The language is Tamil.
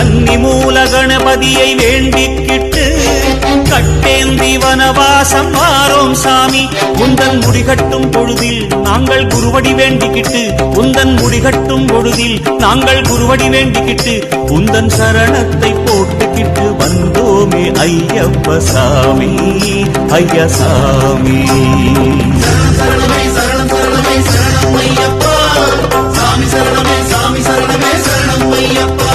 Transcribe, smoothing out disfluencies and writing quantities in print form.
கன்னி மூல கணபதியை வேண்டிக்கிட்டு கட்டேந்தி வனவாசம் வாரோம் சாமி. உந்தன் முடிகட்டும் பொழுதில் நாங்கள் குருவடி வேண்டிக்கிட்டு, உந்தன் முடிகட்டும் பொழுதில் நாங்கள் குருவடி வேண்டிக்கிட்டு, உந்தன் சரணத்தை போட்டுக்கிட்டு வந்தோமே ஐயப்ப சாமி, ஐயசாமி. சரணமே சரணம் சரணமே சரணம் ஐயப்பா, சாமி சரணமே சாமி சரணமே சரணம் ஐயப்பா.